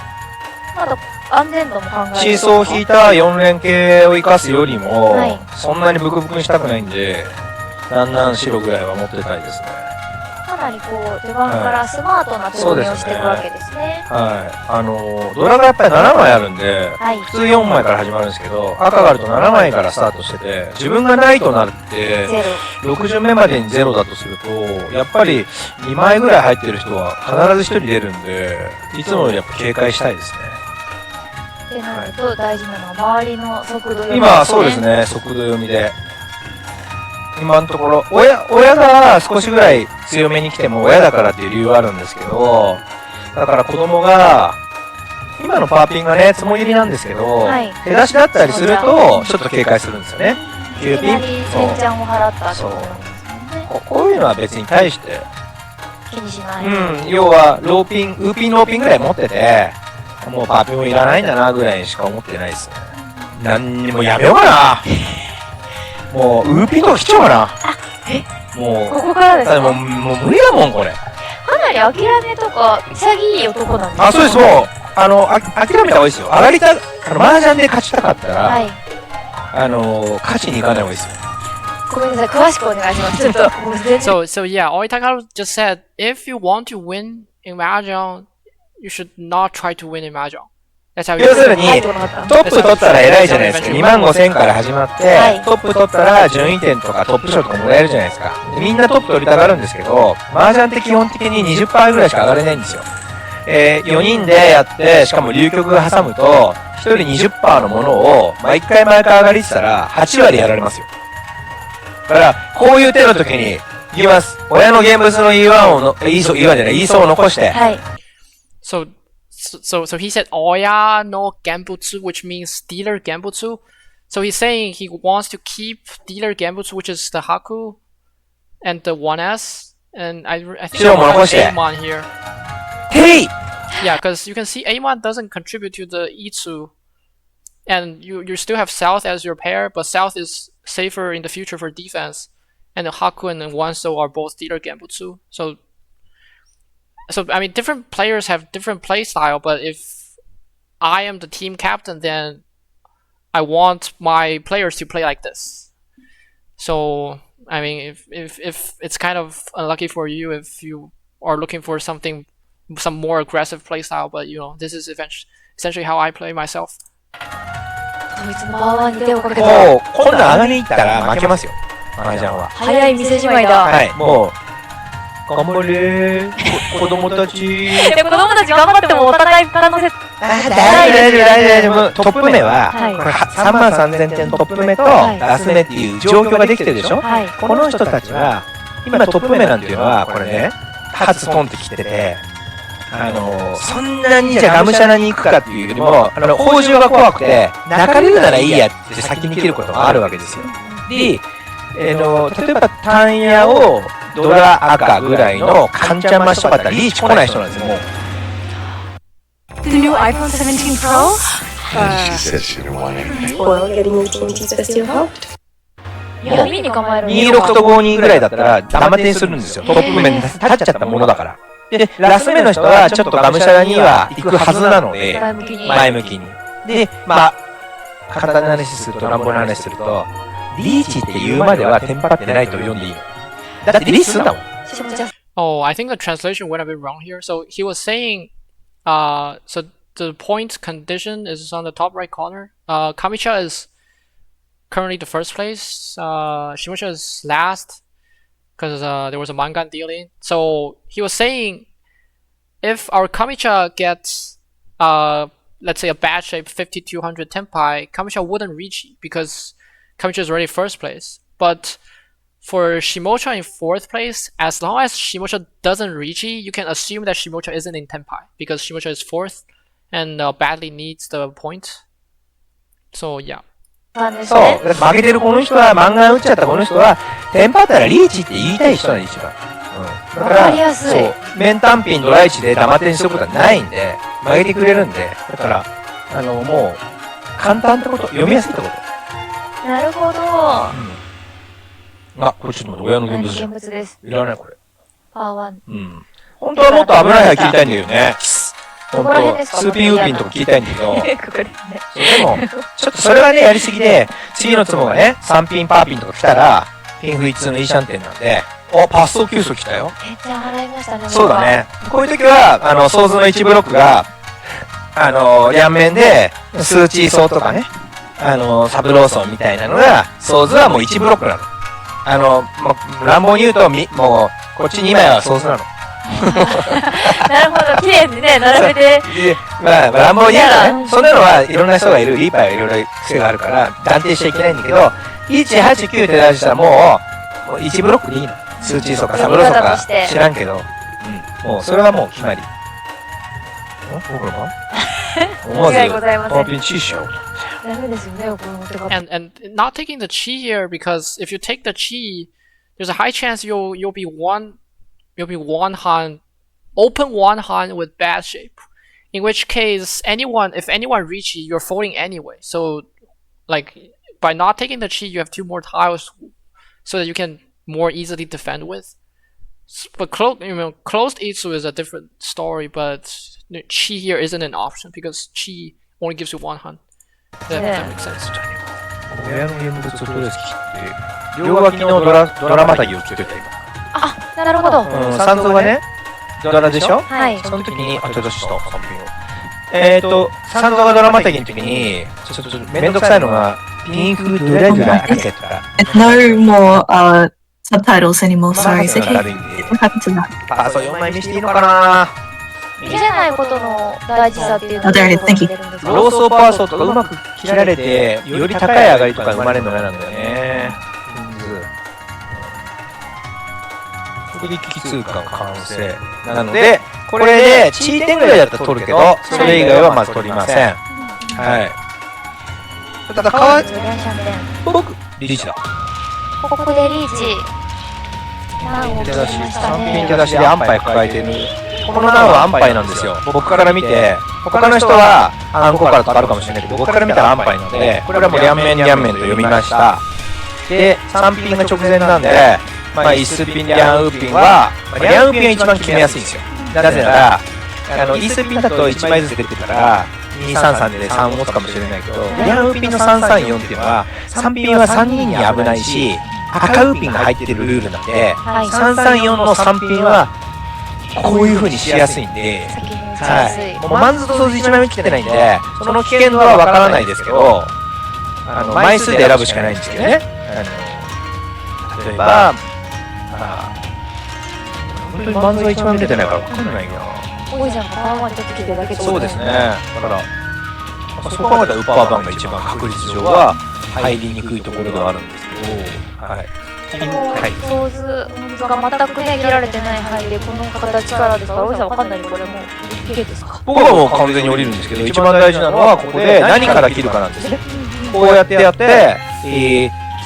まだ安全度も考えてシーソーを引いた4連携を生かすよりも、はいそんなにブクブクにしたくないんで、なんなん白ぐらいは持ってたいですね。かなりこう序盤からスマートな手込みをしていくわけですね。はい。ドラがやっぱり7枚あるんで、はい。普通4枚から始まるんですけど、赤があると7枚からスタートしてて、自分がないとなるって、ゼロ。 6巡目までに0だとすると、やっぱり2枚ぐらい入ってる人は必ず1人出るんで、いつもよりやっぱ警戒したいですね。ってなると大事なのは周りの速度読み今、そうですね、速度読みで。今のところ、親が少しぐらい強めに来ても親だからっていう理由はあるんですけど、だから子供が、今のパーピンがね、つもぎりなんですけど、はい手出しだったりすると、ちょっと警戒するんですよね。いきなり先ちゃんを払ったってことなんですもんね。こういうのは別に対して、気にしない。要は、ウーピン、ローピンぐらい持ってて、もうパーピンもいらないんだな、ぐらいにしか思ってないですね。何にもやめようかな。もう、ウーピンとか来ちゃおうかな。もう、ここからですか。もう無理だもん、これ。かなり諦めとか潔い男なんですか。あ、そうです、もう、諦めた方がいいですよ。上がりた、麻雀で勝ちたかったら、はい。勝ちに行かない方がいいですよ。ごめんなさい、詳しくお願いします。ちょっともう全然。 So yeah, Oi Takaharu just said if you want to win in Mahjong, you should not try to win in Mahjong. That's how 要する you に、入ってこなかった。トップ取ったら偉いじゃないですか。25,000から始まって、はいトップ取ったら順位点とかトップ賞とかもらえるじゃないですか。でみんなトップ取りたがるんですけど、麻雀って基本的に 20% ぐらいしか上がれないんですよ。4人でやって、しかも流局が挟むと、1人 20% のものを毎回上がりってたら、8割やられますよ。だから、こういう手の時に、いきます。親の現物の E1 をE1 じゃない、E 層を残して、はい。 So he said Oya no Gambutsu, which means dealer Gambutsu. So he's saying he wants to keep dealer Gambutsu, which is the Haku and the 1S. And I think I want Amon here. Hey! Yeah, because you can see Amon doesn't contribute to the Itsu. And you still have South as your pair, but South is safer in the future for defense. And the Haku and the Wanso are both dealer Gambutsu. So I mean, different players have different play style, but if I am the team captain, then I want my players to play like this. So I mean, if it's kind of unlucky for you if you are looking for some more aggressive play style, but you know, this is essentially how I play myself. こいつもバーワンに手をかけた。もう、今度上がりに行ったら負けますよ。麻雀は。早い店じまいだ。はい、もう、頑張れー、子供たち。で、子供たち頑張ってもお互い可能性。大丈夫。トップ目は、はいこれ33,000点トップ目とはいラス目っていう状況ができてるでしょ。はい。この人たちは、今トップ目なんていうのは、これね、初トンって切ってて、そんなにじゃがむしゃらに行くかっていうよりも、報酬が怖くて、泣かれるならいいやって先に切ることがあるわけですよ。で、例えば単野をドラ赤ぐらいのカンちゃん増しとかだったらリーチ来ない人なんですよ、もう。The new iPhone 17 Pro? She said she didn't want anything. Well, getting into TNT's festival helped. 闇に構える。 26と52ぐらいだったらダマ点するんですよ。トップ面に立っちゃったものだから。で、ラス目の人はちょっとがむしゃらには行くはずなので、前向きに。前向きに。で、まあ、簡単な話すると、乱暴な話すると、リーチって言うまではテンパってないと読んでいいの。だってリーチすんだもん。 Oh, I think the translation went a bit wrong here. So he was saying, so the point condition is on the top right corner. Kamicha is currently the first place. Shimocha is last because there was a Mangan dealing. So he was saying, if our Kamicha gets, let's say a bad shape 5200 Tenpai, Kamicha wouldn't reach because Kamicha is already first place. But for Shimocha in 4th place, as long as Shimocha doesn't reach, you can assume that Shimocha isn't in Tenpai because Shimocha is 4th and badly needs the point. So yeah. なんですそう。ね。だから負けてるこの人は、漫画打っちゃったこの人は、テンパったらリーチって言いたい人なんで一番。うん。だかわかりやすいそう。面単品ドラ1でダマ点することはないんで、負けてくれるんで、だから、もう、簡単ってこと、読みやすいってこと。なるほど。あ、これちょっと待って、親の現物じゃん。現物です。いらないこれ。パワー1。うん。本当はもっと危ない話聞きたいんだよね。本どこら辺当ですか？スーピンウーピンとか聞きたいんだけど。ここですね。でも、ちょっとそれはね、やりすぎで、次のツモがね、3ピンパーピンとか来たら、ピンフ1のイーシャンテンなんで、パスト急速来たよ。めっちゃ払いましたね。そうだね。こういう時は、ソーズの1ブロックが、両面で、スーチーソーとかね、サブローソンみたいなのが、ソーズはもう1ブロックなの。乱暴に言うと、もう、こっち2枚はソーズなの。なるほど、綺麗にね、並べて。まあ、乱暴に言うとね、そんなのはいろんな人がいる、リーパーはいろいろ癖があるから、断定しちゃいけないんだけど、1、8、9って出したらもう1ブロックでいいの。数値とかサブローとか知らんけど、もうそれはもう決まり。僕の番思わず、ピンチしよう。ダメですよね、これ持ってか。And not taking the chi here because if you take the chi, there's a high chance you'll be one hand, open one hand with bad shape. In which case, if anyone reach you, you're folding anyway. So, like by not taking the chi, you have 2 more tiles, so that you can more easily defend with. But closed Itsu is a different story. But chi here isn't an option because chi only gives you 1 hand. That makes sense. 親の現物をとりあえず切って、両脇のドラまたぎを切っといた今。あ、なるほど。三蔵がね、ドラでしょ？はい。その時に、ちょっとした、3品を。三蔵がドラまたぎの時に、ちょっとめんどくさいのが、ピンクドラドラかけたら。No more subtitles anymore, sorry. It's okay. What happened to that? パーソ4枚見していいのかな？切れないことの大事さっていうのは、Thank you. ローソーパーソーとかうまく切られて、より高い上がりとか生まれるの嫌なんだよね。これで奇数感完成。なので、これで、チー点ぐらいだったら取るけど、それ以外はまず取りません。はい。ただ、僕、リーチだ。ここでリーチ。手出し、3ピン手出しで安牌抱えてる。この難は安牌なんですよ。僕から見て、他の人は暗号からとかあるかもしれないけど、僕から見たら安牌なので、これはもう両面と読みました。で、3ピンが直前なんで、イスピン、リャンウーピンは、リャンウーピンが一番決めやすいんですよ。なぜなら、イスピンだと1枚ずつ出てるから、233で3を持つかもしれないけど、リャンウーピンの334っていうのは、3ピンは3人に危ないし、赤ウーピンが入ってるルールなんで、334の3ピンは、こういう風にしやすいんで、はい。もうマンズとソーズ1枚目切ってないんで、その危険度はわからないですけど、枚数で選ぶしかないんですけどね。例えば、本当にマンズは1枚目出てないからわかんないな。多いじゃん、パワー1ちょっと切るだけで。そうですね。だから、そう考えたらウッパーバンが一番確率上は入りにくいところではあるんですけど、はい。ソーズが全くね、切られてない範囲で、この形からですから、おじさんわかんないで、これもう、いけですか？僕はもう完全に降りるんですけど、一番大事なのは、ここで何から切るかなんですね。こうやってやって、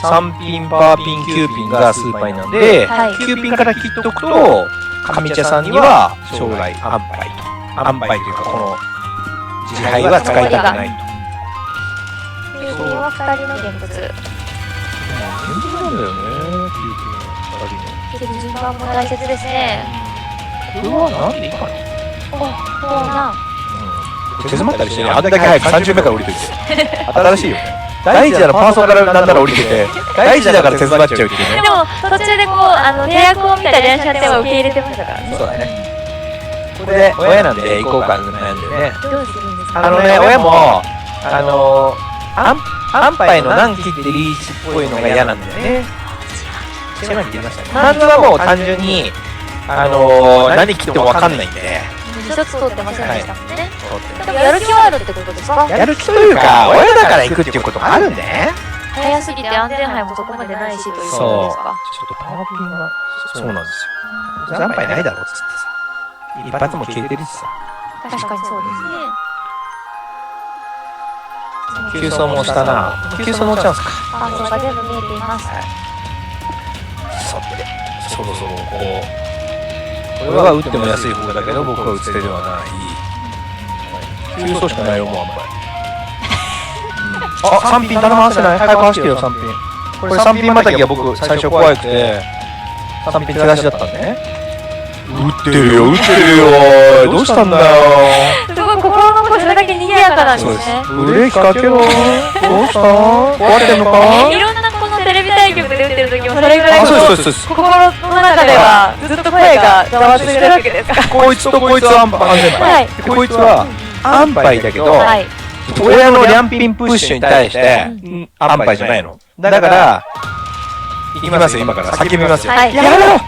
3ピン、パーピン、9ピンが数パイなんで、9ピンから切っとくと、上茶さんには将来安牌と。安牌というか、この自敗は使いたくないと。9ピンは2人の現物。現物なんだよね。順番も大切ですね。これはなんでいいかな。そうなん。手詰まったりしてね、あんだけ早く30目から降りてて。新しいよね。大事なのパーソナルなんなら降りてて、大事だから手詰まっちゃうっていうね。でも、途中でこう、契約を見た電車では受け入れてましたからね。そうだね。これで、親なんで行こうか悩んでね。どうするんですか？親も、安牌の何切ってリーチっぽいのが嫌なんだよね。1枚切りましたね。マンズはもう単純に、何切っても分かんないんで。一つ通ってませんでしたもんね。でもやる気はあるってことですか？やる気というか、親だから行くっていうこともあるんでね。早すぎて安全牌もそこまでないしということですか？ちょっとパワーピンが、そうなんですよ。安牌ないだろっつってさ。一発も消えてるしさ。確かにそうですね。急走もしたな。急走も落ちちゃうんすか。あ、そうか、全部見えています。さて、そろそろこれは打っても安い方だけど、僕は打つ手ではない。急走しかないよ、もうあんまり。あ、3ピン頼ませない。早く走ってよ、3ピン。これ3ピンまたぎは僕、最初怖くて、3ピン手出しだったんでね。打ってるよ、打ってるよ。どうしたんだよ。すごい、心の声それだけ賑やかなんですね。ブレーキかけろ。どうした壊れてんのか。いろんなこのテレビ対局で打ってる時もそれぐらいあ、そうです。心の中ではずっと声がざわついてるわけですか。こいつとこいつは安全牌。こいつは安牌だけど、親のリャンピンプッシュに対して安牌じゃないの。だから、行きますよ、今から。叫びますよ。やめろ！よ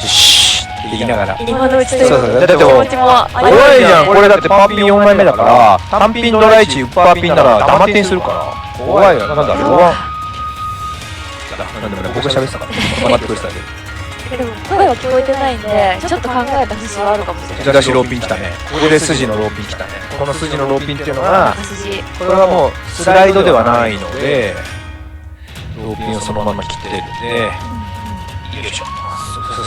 しって言いながら。今のうちというそう。だって気持ちも怖いじゃん。これだってパーピン4枚目だから、単ピンドライチ、パーピンなら黙ってにするから。怖いよ。なんだ、弱。なんでもね、僕が喋ってたから。黙ってくれてたけど。でも声は聞こえてないんで、ちょっと考えた節はあるかもしれない。引き出しローピン来たね。ここで筋のローピン来たね。この筋のローピンっていうのが、これはもうスライドではないので、ローピンをそのまま切ってるんで、よいしょ。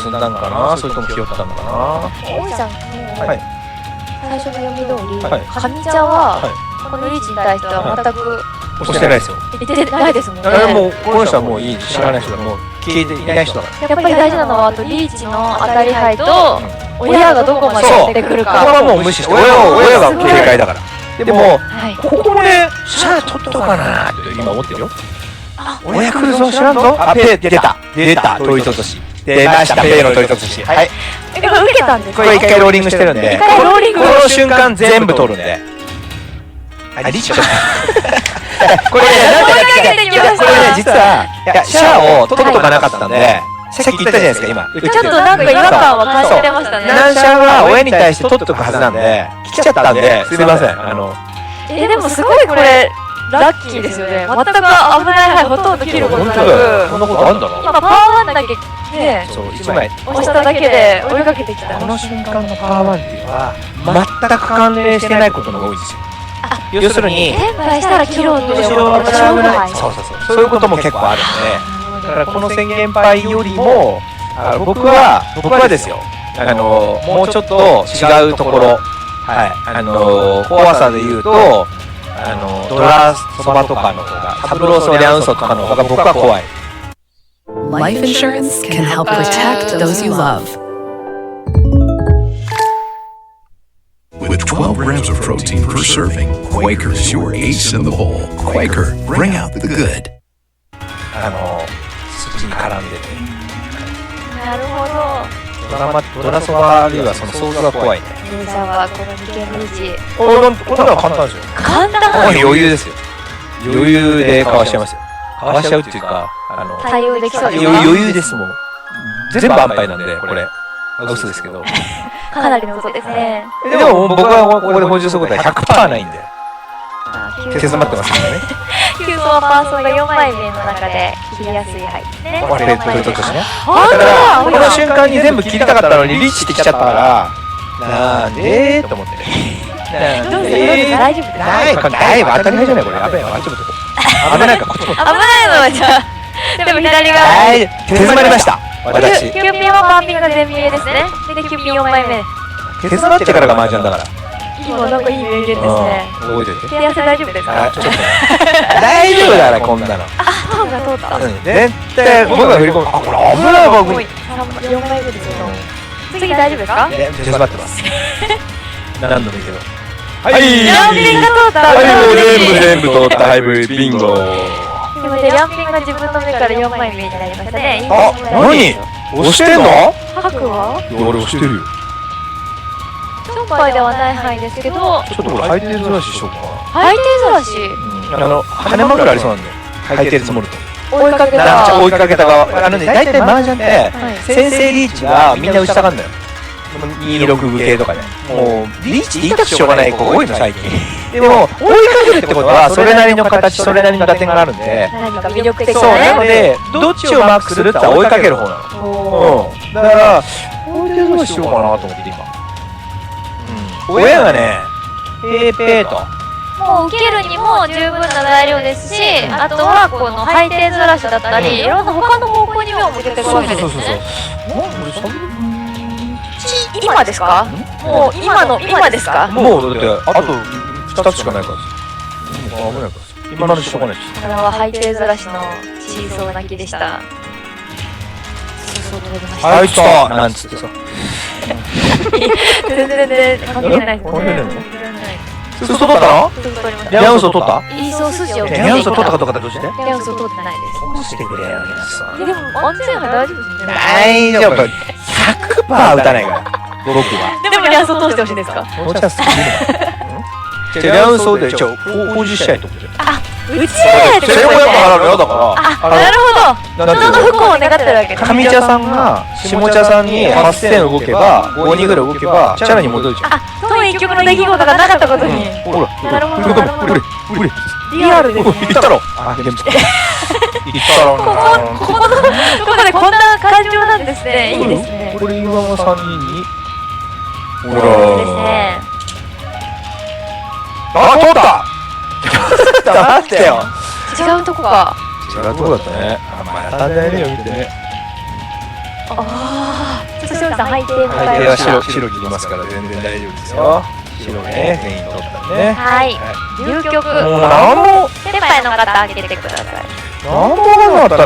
進んだんかな、それとも気負ったのかな。大井さんの最初の読み通り、上茶はこのリーチに対しては全く押してないですよ。言ってないですもんね。もうこの人はもういい、知らない人だ、もう消えていない人だから。やっぱり大事なのは、あとリーチの当たり牌と親がどこまでやってくるか。ここはもう無視して、親が警戒だから。でも、ここもね、シャア取っとかなって今思ってるよ。親来るぞ、知らんぞ。あ、ペイ出た、取り落とし。出ました、ペイの取り落とし。はい。これ受けたんですか？これ一回ローリングしてるんで、この瞬間全部取るんで。あ、リーチこれね、実は、シャアを取っとかなかったんで、さっき言ったじゃないですか、今。ちょっとなんか違和感は感じてましたね。ナンシャは親に対して取っとくはずなんで、来ちゃったんで、すみません。でもすごいこれ、ラッキーですよね。全く危ない牌ほとんど切ることなく。こんなことあんだろ。今パワー1だけね、そう、1枚。押しただけで追いかけてきた。この瞬間のパワー1っていうのは、全く関連してないことのが多いんですよ。要するに、転売したら切ろうって後ろが違うぐらい。そういうことも結構あるんで、だからこの宣言牌よりも、僕はですよ、もうちょっと違うところ、怖さで言うと、ドラそばとかの方が、サブローソリャンソとかの方が僕は怖い。Life insurance can help protect those you love. With 12 grams of protein per serving, Quaker's your ace in the bowl. Quaker, bring out the good. 土に絡んでて。なるほど。ドラそばあるいはその想像が怖いね。ユーザーはこの2件リーチ。こんなの簡単ですよ。簡単？余裕ですよ。余裕でかわしちゃいますよ。かわしちゃうっていうか、対応できそうですか？余裕ですもん。全部安牌なんで、これ。嘘ですけど。かなりの嘘ですね。でも僕はここで補充することは 100% ないんで。手詰まってますからね。急走パーソンが4枚目の中で切りやすい牌ですね。これね。だからこの瞬間に全部切りたかったのにリーチってきちゃったから、なんでーと思って。どうです大丈夫ですか？ない、これだいぶ当たり前じゃないこれ。やべえ、ちょっと危ないかこっちも。危ないのはじゃあ。でも左が。手詰まりました。私。キューピンはパーピンが全見えですね。でキューピン4枚目。手詰まってからが麻雀だから。今なんかいい名言ですね。覚えてて。手汗大丈夫ですか？ちょっと大丈夫だからこんなの。パンが通った。絶対僕が振り込む。これ危ない僕に。4枚目ですけど。次大丈夫ですか？手詰まってます。何度もいいけど。はい。リャンピンが通った。全部通った。はい、ビンゴ。今でリャンピンが自分の目から4枚目になりましたね。あ、何？押してんの？白は？俺押してるよ。4枚ではない範囲ですけど。ちょっとこれハイテーずらししようかな。ハイテーずらし？羽枕ありそうなんで。ハイテー積もると。追いかけた。追いかけた側。大体麻雀って先制リーチがみんな打ちたがるんだよ。26部系とかで。もうリーチって言いたくしょうがない子多いの最近。でも追いかけるってことはそれなりの形、それなりの打点があるんで。何か魅力的そうなのでどっちをマークするって追いかける方なの。だからこれでどうしようかなと思って今。親がねペーペーともう受けるにも十分な材料ですし、あとはこの配点ずらしだったり、いろんな他の方向に目を向けていくわけですね。今ですか？もう今ですか？もうだってあと2つしかないからですもう危ないからです今までしょうがないですこれは配点ずらしのシーソー泣きでした。はい来たなんつってさ全然関係ないですね。嘘取ったの？リャン嘘取った？いいそう筋をリャン嘘取ったかどうかってどうして？リャン嘘取ってないです。そうしてくれよ皆さんでも安全は大丈夫ですね。大丈夫 100% 打たないから僕はでもリャン嘘通してほしいですか？もうチャンスすぎるのリャン嘘で工事したいと思ってうちへってことですね。1500払うのよだからなるほど。人の不幸を願ってるわけです。上茶さんが下茶さんに8000動けば5人ぐらい動けばチャラに戻るじゃん遠い曲の出来事がなかったことに。ほらなるほどなるほど。ほれリアルですね。言ったろあでも言ったろここのところでこんな感情なんですね。いいですね。これ岩間3人にほいいですね。あ通った待ってよ違うとこか。違うとこだったねまただよね見てねそしてさん配点の相手は白切りますから全然大丈夫ですよ白ねメイン取ったんねはい流曲もうなんも先輩の方開けてください。なんもなかったな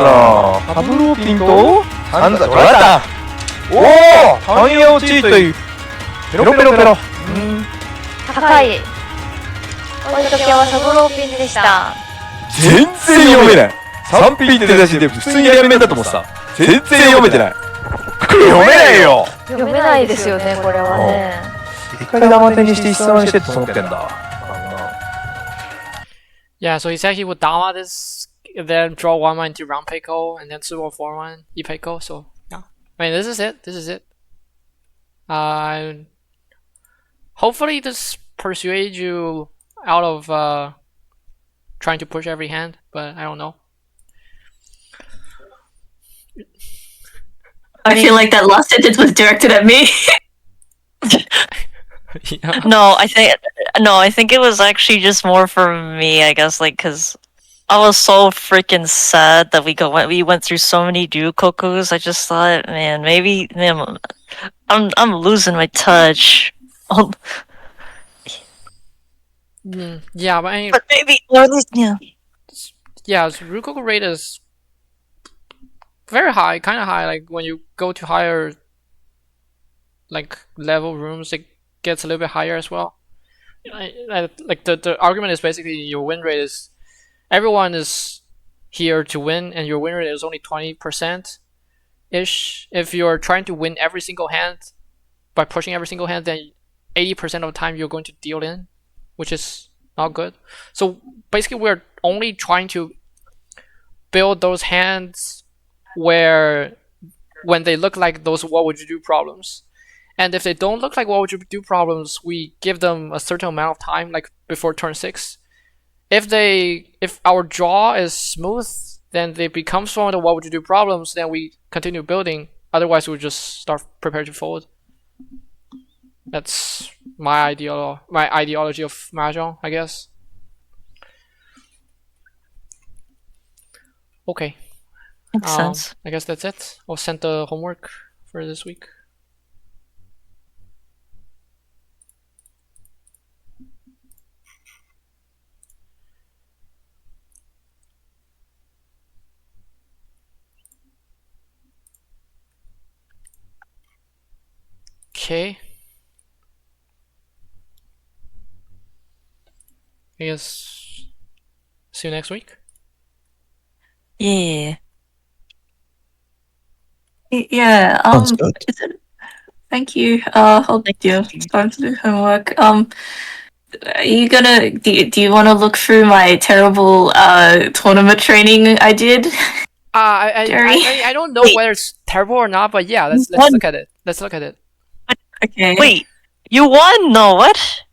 パブローピンとサンザ取られたおおタンヤオチーというペロペロペロ高いおいとけはサブローピンでした。全然読めない3ピンって出だしで普通にやめだと思ってた全然読めてない読めないよ読めないですよねこれはね。一回玉手にして質問してって思ってんだYeah, so he said he would download this, then draw 1 into round Peiko, and then super 4-1 E-Peiko, so yeah. I mean, this is it. Hopefully this persuades you out of trying to push every hand, but I don't know. I feel like that last sentence was directed at me. Yeah. No, I think it was actually just more for me, I guess, like, cause I was so freaking sad that we went through so many Ryukokus. I just thought, man, I'm losing my touch. Yeah, but I mean, But maybe, or at least, yeah. Yeah, so Ryukoku rate is very high, kind of high. Like when you go to higher, like level rooms, it gets a little bit higher as well. Like the argument is basically your win rate is everyone is here to win, and your win rate is only 20% ish. If you're trying to win every single hand by pushing every single hand, then 80% of the time you're going to deal in, which is not good. So basically, we're only trying to build those hands where when they look like those what would you do problems. And if they don't look like what would you do problems, we give them a certain amount of time, like before turn 6. If our draw is smooth, then they become some of the what would you do problems, then we continue building. Otherwise, we just start prepare to fold. That's my ideology of Mahjong, I guess. Okay. Makes sense. I guess that's it. I'll send the homework for this week. Okay. I guess see you next week. Yeah. Yeah. Sounds good. Thank you. I'll start to do homework. Are you gonna? Do you want to look through my terrible tournament training I did? I don't know whether it's terrible or not, but yeah, let's look at it. Let's look at it. Okay. Wait, you won? No, what?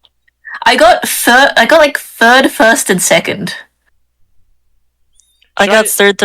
I got third, like third, first, and second. I got third,